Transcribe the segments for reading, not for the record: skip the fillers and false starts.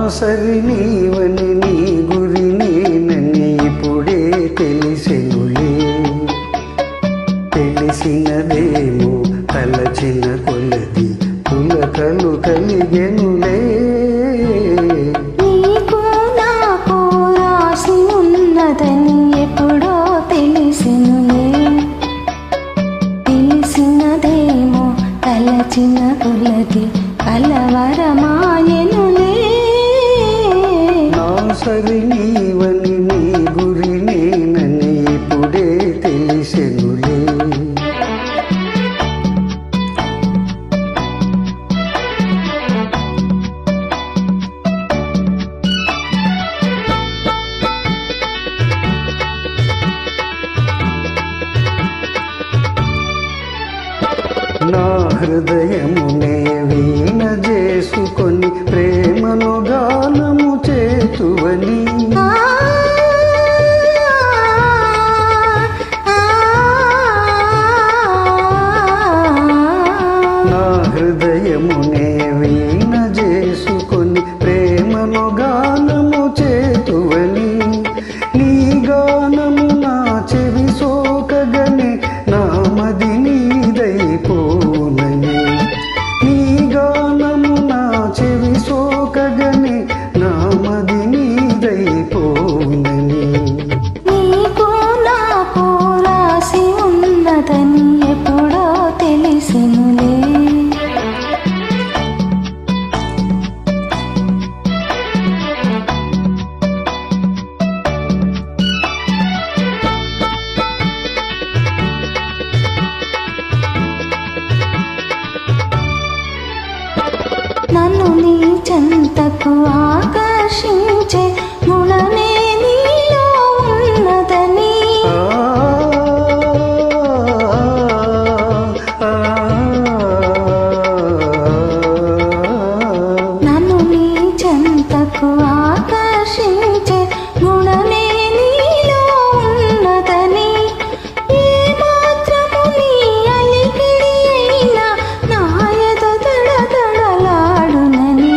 సరి నీవని నీ గురి నేనని ఇప్పుడే తెలిసెనులే. తెలిసినదేమో తలచిన కొలది పులకలు కలిగెనులే. నీకు నాకు రాసి ఉన్నదని ఎప్పుడో తెలిసెనులే. తెలిసినదేమో తలచిన కొలది కలవరమాయెనులే. నా సరి నీవని నీ గురి నేనని ఇప్పుడే తెలిసెనులే. నా హృదయమునే వీణ చేసుకొని ప్రేమను గానము చేతువని. నా హృదయమునే వీణ చేసుకొని ప్రేమను గానము చేతువని. నీ గానము నా చెవి సోకగనే నా మది నీదైపోనని. నీ గానము నా చెవి సోకగనే నా మది నీదైపోనని. నీకు నాకు రాసి ఉన్నదని ఎప్పుడో తెలిసెనులే. నన్ను నీ చెంతకు ఆకర్షించే గుణమే నీలో ఉన్నదని. నన్ను నీ చెంతకు ఆకర్షించే గుణమే నీలో ఉన్నదని. ఏ మాత్రము నీ అలికిడి అయినా నా ఎద దడదడలాడునని.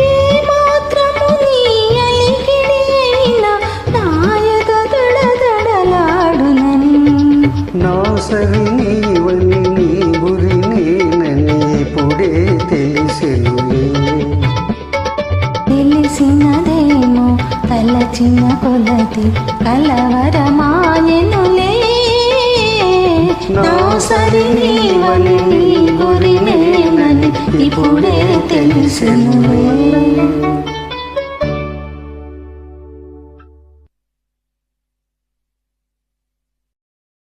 ఏ మాత్రము నీ అలికిడి అయినా నా ఎద దడదడలాడునని. నా సరి నీవని నీ గురి నేనని ఇప్పుడే తెలిసెనులే. తెలిసినదేమో తలచిన కొలది కలవరమాయెనులే. నా సరి నీవని నీ గురి నేనని ఇప్పుడే తెలిసెనులే.